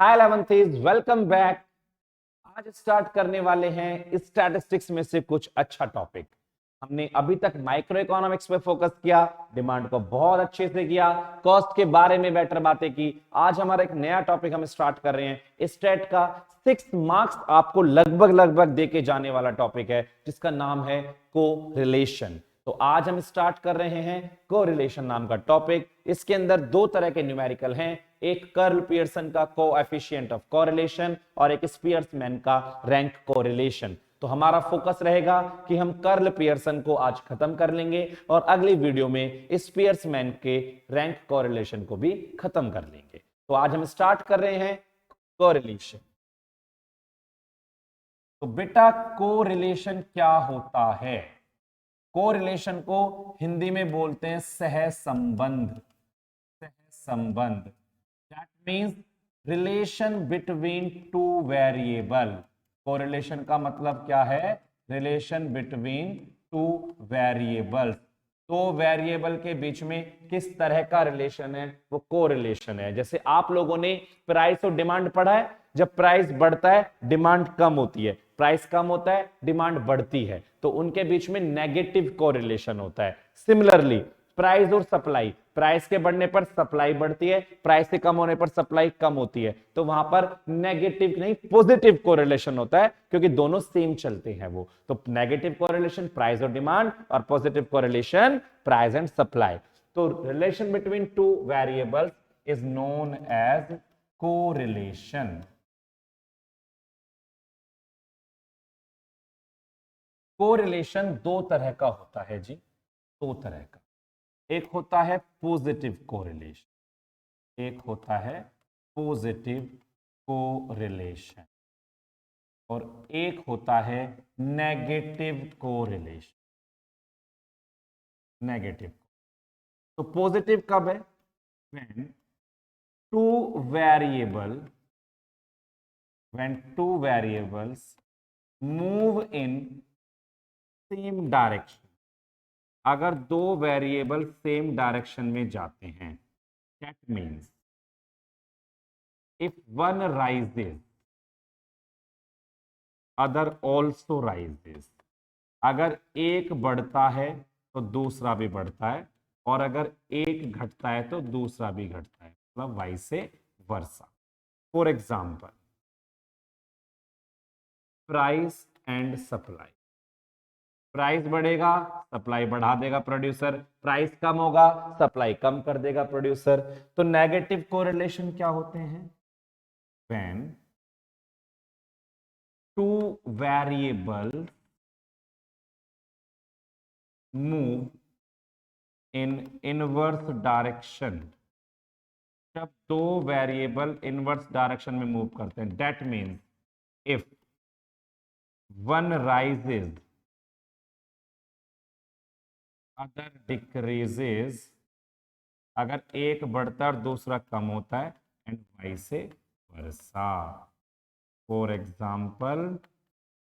हाय 11th, welcome back. आज start करने वाले हैं स्टैटिस्टिक्स में से कुछ अच्छा टॉपिक। हमने अभी तक माइक्रो इकोनॉमिक्स पे फोकस किया, डिमांड को बहुत अच्छे से किया, कॉस्ट के बारे में बेटर बातें की। आज हमारा एक नया टॉपिक हम स्टार्ट कर रहे हैं, स्टेट का 6 मार्क्स आपको लगभग देके जाने वाला टॉपिक है, जिसका नाम है कोरिलेशन। तो आज हम स्टार्ट कर रहे हैं कोरिलेशन नाम का टॉपिक। इसके अंदर दो तरह के न्यूमेरिकल हैं, एक कर्ल पियर्सन का कोएफिशिएंट ऑफ कोरिलेशन और एक स्पियर्समैन का रैंक कोरिलेशन। तो हमारा फोकस रहेगा कि हम कर्ल पियर्सन को आज खत्म कर लेंगे और अगली वीडियो में स्पियर्समैन के रैंक कोरिलेशन को भी खत्म कर लेंगे। तो आज हम स्टार्ट कर रहे हैं कोरिलेशन। तो बेटा कोरिलेशन क्या होता है? कोरिलेशन को हिंदी में बोलते हैं सहसंबंध। सहसंबंध that means relation between two variable. Correlation का मतलब क्या है? Relation between two variables. दो वेरिएबल के बीच में किस तरह का रिलेशन है, वो कोरिलेशन है। जैसे आप लोगों ने प्राइस और डिमांड पढ़ा है, जब प्राइस बढ़ता है डिमांड कम होती है, प्राइस कम होता है डिमांड बढ़ती है, तो उनके बीच में नेगेटिव कोरिलेशन होता है। सिमिलरली प्राइस और सप्लाई, प्राइस के बढ़ने पर सप्लाई बढ़ती है, प्राइस के कम होने पर सप्लाई कम होती है, तो वहां पर नेगेटिव नहीं पॉजिटिव कोरिलेशन होता है, क्योंकि दोनों सेम चलते हैं वो। तो नेगेटिव कोरिलेशन प्राइस और डिमांड और positive correlation price and supply. तो relation between two variables is known as correlation. Correlation दो तरह का होता है जी, दो तरह का। एक होता है पॉजिटिव कोरिलेशन, एक होता है पॉजिटिव कोरिलेशन, और एक होता है नेगेटिव कोरिलेशन। नेगेटिव। तो पॉजिटिव कब है? When two variable when two variables move in same direction। अगर दो वेरिएबल सेम डायरेक्शन में जाते हैं, that means if one rises other also rises। अगर एक बढ़ता है तो दूसरा भी बढ़ता है, और अगर एक घटता है तो दूसरा भी घटता है, मतलब vice versa. For example price and supply. Price बढ़ेगा सप्लाई बढ़ा देगा प्रोड्यूसर, प्राइस कम होगा सप्लाई कम कर देगा प्रोड्यूसर। तो नेगेटिव कोरिलेशन क्या होते हैं? When two variable move in inverse direction. जब दो वेरिएबल इनवर्स डायरेक्शन में मूव करते हैं, that means if one rises other decreases. अगर एक बढ़ता है और दूसरा कम होता है, and vice versa. For example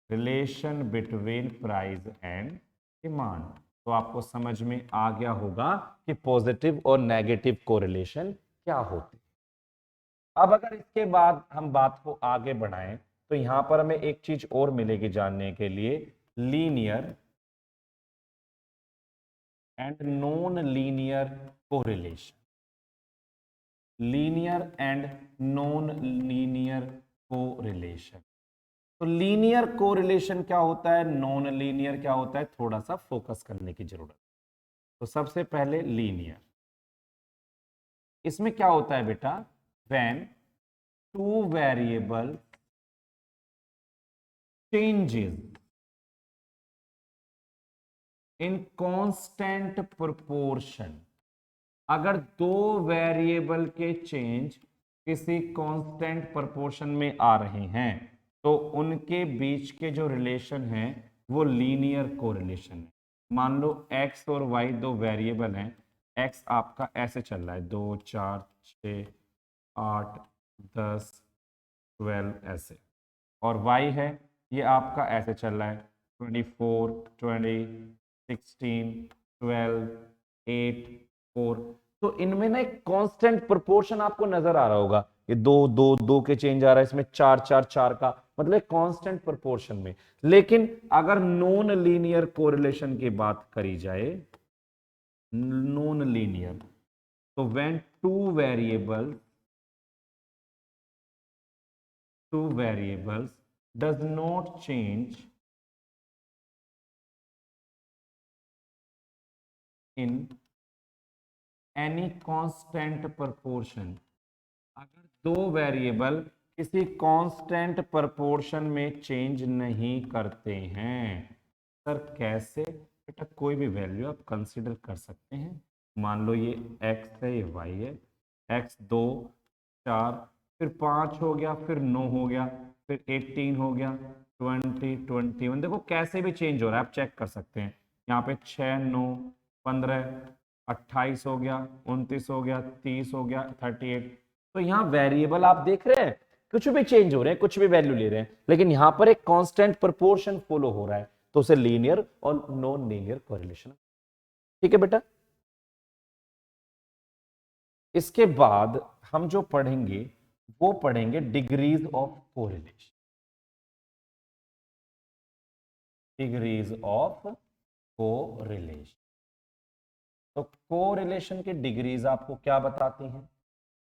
relation between price and demand. तो आपको समझ में आ गया होगा कि पॉजिटिव और नेगेटिव कोरिलेशन क्या होती है। अब अगर इसके बाद हम बात को आगे बढ़ाएं, तो यहां पर हमें एक चीज और मिलेगी जानने के लिए, linear and non linear correlation. Linear and non linear correlation. तो लीनियर कोरिलेशन क्या होता है, नॉन लीनियर क्या होता है, थोड़ा सा फोकस करने की जरूरत। तो सबसे पहले लीनियर, इसमें क्या होता है बेटा? When two variable changes in constant proportion. अगर दो वेरिएबल के चेंज किसी कांस्टेंट प्रोपोर्शन में आ रहे हैं, तो उनके बीच के जो रिलेशन है वो लीनियर कोरिलेशन है। मान लो x और y दो वेरिएबल हैं, x आपका ऐसे चल रहा है 2 4 6 8 10 12 ऐसे, और y है ये आपका ऐसे चल रहा है 24 20 16 12 8 4। तो इनमें ना एक कांस्टेंट प्रोपोर्शन आपको नजर आ रहा होगा, ये 2 2 2 के चेंज आ रहा है, इसमें 4 4 4 का, मतलब कांस्टेंट प्रोपोर्शन में। लेकिन अगर नॉन लीनियर कोरिलेशन की बात करी जाए, नॉन लीनियर, तो when two variables does not change in any constant proportion, अगर दो वेरिएबल किसी कांस्टेंट प्रोपोर्शन में चेंज नहीं करते हैं, सर कैसे? बेटा कोई भी वैल्यू आप कंसीडर कर सकते हैं। मान लो ये x है, ये y है, x 2 4 फिर 5 हो गया, फिर 9 हो गया, फिर 18 हो गया, 20 21, देखो कैसे भी चेंज हो रहा है, आप चेक कर सकते हैं। यहाँ पे 6 9 15 28 हो गया, 29 हो गया, 30 हो गया, 38। तो यहाँ वेरिएबल आप देख रहे हैं कुछ भी चेंज हो रहे हैं, कुछ भी वैल्यू ले रहे हैं, लेकिन यहाँ पर एक कांस्टेंट प्रोपोर्शन फॉलो हो रहा है, तो उसे लीनियर और नॉन लीनियर कोरिलेशन। ठीक है बेटा। इसके बाद हम जो पढ़ेंगे वो पढ़ेंगे degrees of correlation. Degrees of correlation. तो कोरिलेशन की डिग्रीज आपको क्या बताती हैं?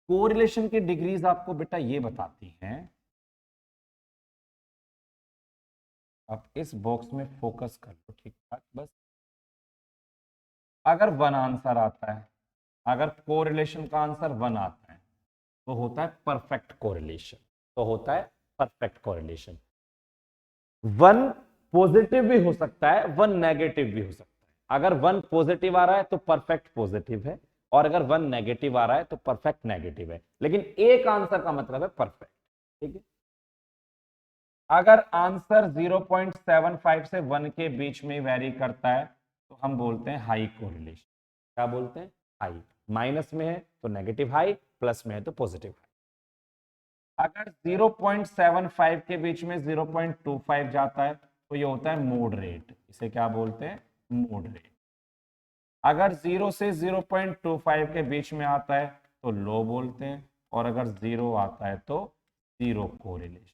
कोरिलेशन की डिग्रीज आपको बेटा ये बताती हैं, आप इस बॉक्स में फोकस कर लो ठीक ठाक बस। अगर 1 आंसर आता है, अगर कोरिलेशन का आंसर 1 आता है, तो होता है परफेक्ट कोरिलेशन। तो होता है परफेक्ट कोरिलेशन। 1 पॉजिटिव भी हो सकता है, 1 नेगेटिव भी हो सकता है। अगर 1 पॉजिटिव आ रहा है तो परफेक्ट पॉजिटिव है, और अगर 1 नेगेटिव आ रहा है तो परफेक्ट नेगेटिव है, लेकिन एक आंसर का मतलब है परफेक्ट। ठीक है। अगर आंसर 0.75 से 1 के बीच में वेरी करता है तो हम बोलते हैं हाई कोरिलेशन। क्या बोलते हैं? हाई। माइनस में है तो नेगेटिव हाई, प्लस में है तो पॉजिटिव हाई। अगर 0.75 के बीच में 0.25 जाता है तो ये होता है मॉडरेट। इसे क्या बोलते हैं? मॉडरेट। अगर 0 से 0.25 के बीच में आता है तो लो बोलते हैं, और अगर 0 आता है तो जीरो कोरिलेशन।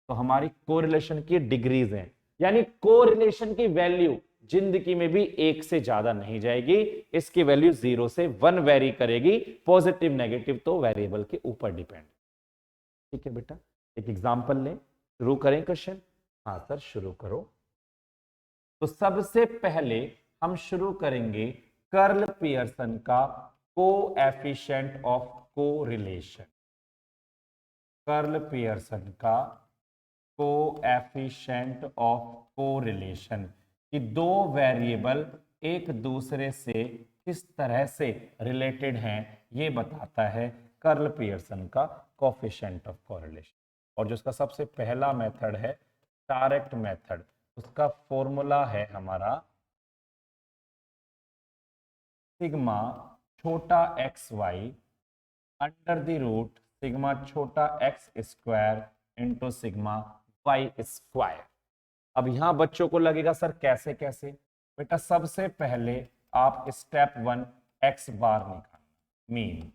तो हमारी कोरिलेशन की डिग्रीज हैं, यानी कोरिलेशन की वैल्यू जिंदगी में भी 1 से ज्यादा नहीं जाएगी, इसकी वैल्यू 0 से 1 वेरी करेगी। पॉजिटिव नेगेटिव तो वेरिएबल के ऊपर डिपेंड। ठीक है बेटा। एक एग्जांपल लें, शुरू करें क्वेश्चन। हाँ सर शुरू करो। तो सबसे पहले हम शुरू करेंगे कर्ल पियर्सन का coefficient of correlation. Curl Pearson का कोएफिशिएंट ऑफ कोरिलेशन कि दो वेरिएबल एक दूसरे से किस तरह से रिलेटेड हैं, ये बताता है कर्ल पियर्सन का कोएफिशिएंट ऑफ कोरिलेशन। और जो उसका सबसे पहला मेथड है डायरेक्ट मेथड, उसका फॉर्मूला है हमारा सिग्मा छोटा x Y under the root sigma छोटा x square into sigma y square. अब यहां बच्चों को लगेगा सर कैसे कैसे? बेटा सबसे पहले आप स्टेप 1 एक्स बार निकालना, mean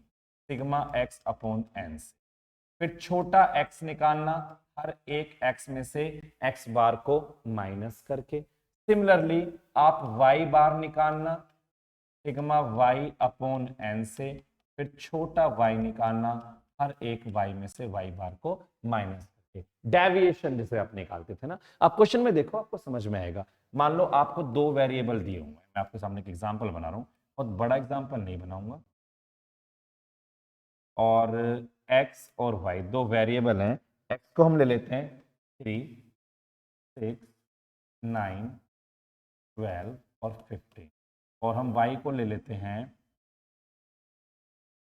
sigma X upon N से, फिर छोटा एक्स निकालना हर एक एक्स में से एक्स बार को माइनस करके। सिमिलरली आप वाई बार निकालना सिग्मा वाई अपॉन एन से, फिर छोटा वाई निकालना हर एक वाई में से वाई बार को माइनस करके। डेविएशन जिसे आप निकालते थे ना, आप क्वेश्चन में देखो आपको समझ में आएगा। मान लो आपको 2 वेरिएबल दिए होंगे, मैं आपके सामने एक एग्जांपल बना रहा हूं, बहुत बड़ा एग्जांपल नहीं बनाऊंगा, और x और y 2 वेरिएबल हैं। x को हम ले लेते हैं 3 6 9 12 और 15, और हम y को ले लेते हैं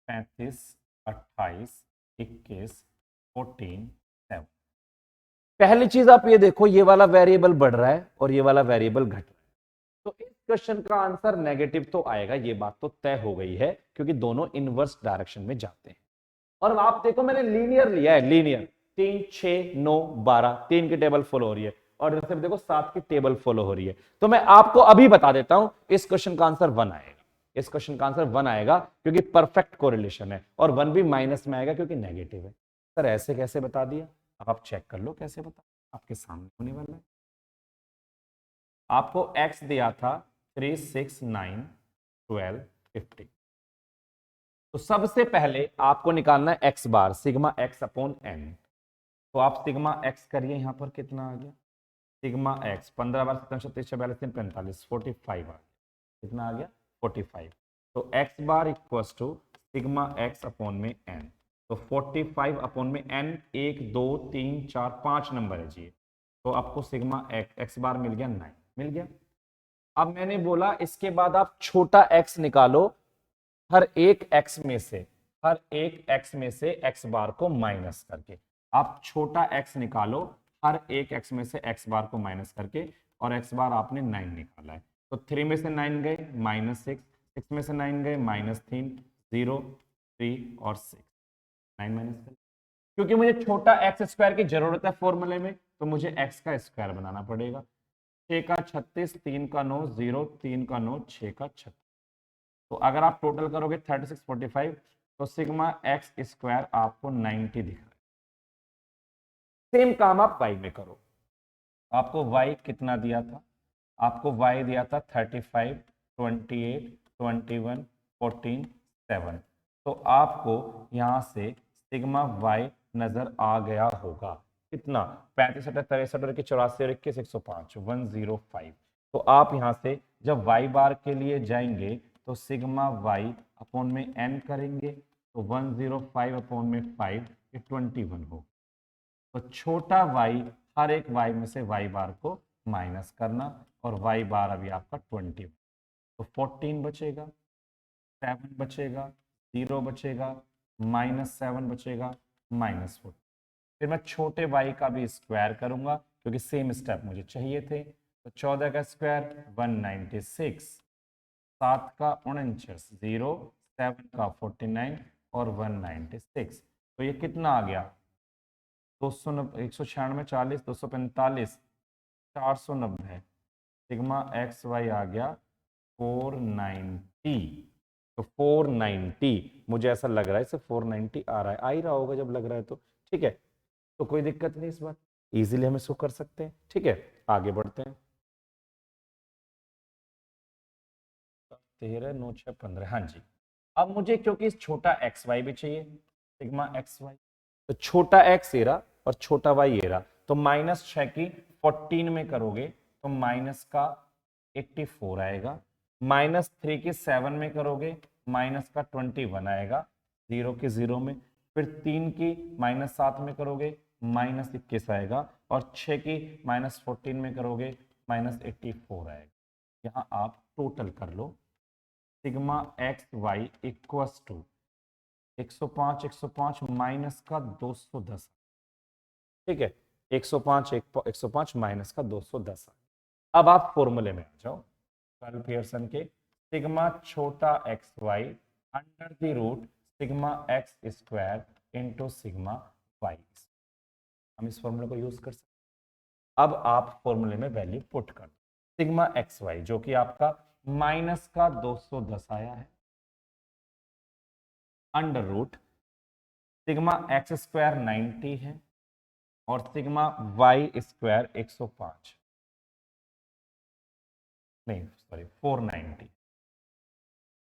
35 28 21 14 7। पहली चीज आप ये देखो, ये वाला वेरिएबल बढ़ रहा है और ये वाला वेरिएबल घट रहा है, तो इस क्वेश्चन का आंसर नेगेटिव तो आएगा, ये बात तो तय हो गई है, क्योंकि दोनों इनवर्स डायरेक्शन में जाते हैं। और आप देखो मैंने लीनियर लिया है, लीनियर 3 6 9 12 3 की टेबल फॉलो हो रही है, और इधर से देखो 7 की टेबल फॉलो हो रही है। तो मैं आपको अभी बता देता हूं इस क्वेश्चन का आंसर 1 आएगा। इस क्वेश्चन का आंसर 1 आएगा क्योंकि परफेक्ट कोरिलेशन है, और 1 भी माइनस में आएगा क्योंकि नेगेटिव है। सर ऐसे कैसे बता दिया? अब आप चेक कर लो कैसे बता, आपके सामने होने वाला है। आपको x दिया था 3, 6, 9, 12, 50। तो सबसे पहले आपको निकालना है एक्स बार, सिग्मा एक्स अपॉन एन। तो आप सिग्मा एक्स करिए, यहां पर कितना आ गया? सिग्मा एक्स 15 बार 17, 36, 46, 45, 45 आ गया। कितना आ गया? 45। तो X bar equals to sigma X upon में एन। तो 45 अपॉन में एन, 1 2 3 4 5 नंबर है जी। तो आपको सिग्मा एक्स बार मिल गया 9, मिल गया। अब मैंने बोला इसके बाद आप छोटा x निकालो, हर एक x में से, हर एक x में से x बार को माइनस करके। आप छोटा x निकालो हर एक x में से x बार को माइनस करके, और x बार आपने 9 निकाला है। तो 3 में से 9 गए -6, 6 में से 9 गए -3, 0, 3 और 6, 9 माइनस कर। क्योंकि मुझे छोटा एक्स स्क्वायर की जरूरत है फॉर्मूले में, तो मुझे x का स्क्वायर बनाना पड़ेगा। 6 का 36, 3 का 9, 0, 3 का 9, 6 का 36। तो अगर आप टोटल करोगे 36, 45, तो सिग्मा एक्स स्क्वायर आपको 90 दिख रहा है। सेम काम आप y में करो। आपको y कितना दिया था? आपको y दिया था 35, 28, 21, 14, 7। तो आपको यहां से सिग्मा y नजर आ गया होगा। कितना? 35, 63, 64 और 21, 105, 105। तो आप यहां से जब y बार के लिए जाएंगे तो सिग्मा y अपॉन में n करेंगे, तो 105 अपॉन में 5, ये 21 हो। तो छोटा y, हर एक y में से y बार को माइनस करना, और y बार अभी आपका 20। तो 14 बचेगा, 7 बचेगा, 0 बचेगा, -7 बचेगा, -4। फिर मैं छोटे y का भी स्क्वायर करूंगा क्योंकि सेम स्टेप मुझे चाहिए थे। तो 14 का स्क्वायर 196, 7 का 49, 0, 7 का 49 और 196। तो ये कितना आ गया? 290, 196, 40, 245, 490। सिग्मा एक्स वाई आ गया 490। तो 490 मुझे ऐसा लग रहा है इसे 490 आ रहा है, आ ही रहा होगा जब लग रहा है तो ठीक है। तो कोई दिक्कत नहीं इस बार, इजीली हम इसको कर सकते हैं। ठीक है, आगे बढ़ते हैं। 13, 9, 6, 15, हाँ जी। अब मुझे क्योंकि छोटा एक्स वाई भी चाहिए, सिग्मा एक्स वाई, तो छोटा एक्स ये रहा और छोटा वाई ये रहा। तो -6 की 14 में करोगे तो माइनस का 84 आएगा। -3 की 7 में करोगे माइनस का 21 आएगा, 0 की 0 में। फिर 3 की -7 में करोगे -21 आएगा, और 6 की -14 में करोगे -84 आएगा। यहाँ आप टोटल कर लो, sigma x y equals to 105, 105 minus का 210। ठीक है, 105, 105 माइनस का 210। अब आप फॉर्मूले में आ जाओ, कार्ल पियर्सन के सिग्मा छोटा x Y under the root sigma X square into sigma Y. हम इस फॉर्मूले को यूज कर सकते हैं। अब आप फॉर्मूले में वैल्यू पुट कर दो, सिग्मा एक्स वाई जो कि आपका माइनस का 210 आया है, under root sigma X square 90 है और सिग्मा वाई स्क्वायर 105, नहीं सॉरी 490।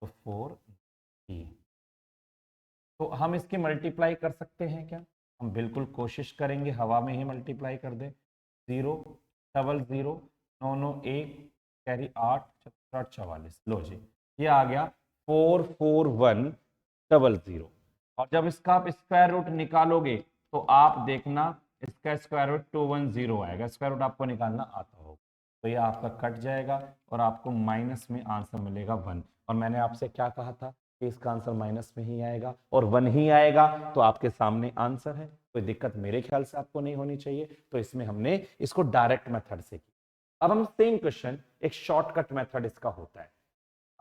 तो 4, तो हम इसकी मल्टीप्लाई कर सकते हैं क्या? हम बिल्कुल कोशिश करेंगे हवा में ही मल्टीप्लाई कर दें। 0, 00, 9, 9, 1, कैरी 8, 4, 44। लो जी, ये आ गया 44100। और जब इसका आप स्क्वायर रूट निकालोगे तो आप देखना इसका स्क्वायर रूट 210 आएगा। स्क्वायर रूट आपको निकालना आता होगा, तो ये आपका कट जाएगा और आपको माइनस में आंसर मिलेगा 1। और मैंने आपसे क्या कहा था कि इसका आंसर माइनस में ही आएगा और 1 ही आएगा, तो आपके सामने आंसर है। कोई दिक्कत मेरे ख्याल से आपको नहीं होनी चाहिए। तो इसमें हमने इसको डायरेक्ट मेथड से किया। अब हम सेम क्वेश्चन, एक शॉर्टकट मेथड इसका होता है।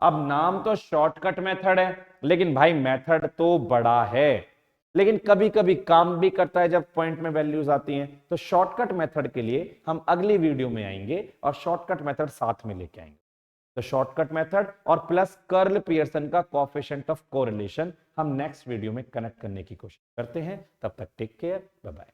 अब नाम तो शॉर्टकट मेथड है, लेकिन भाई मेथड तो बड़ा है, लेकिन कभी कभी काम भी करता है जब पॉइंट में वैल्यूज आती हैं। तो शॉर्टकट मेथड के लिए हम अगली वीडियो में आएंगे और शॉर्टकट मेथड साथ में लेके आएंगे। द शॉर्टकट मेथड और प्लस कर्ल पियर्सन का कोएफिशिएंट ऑफ कोरिलेशन हम नेक्स्ट वीडियो में कनेक्ट करने की कोशिश करते हैं। तब तक टेक केयर, बाय बाय।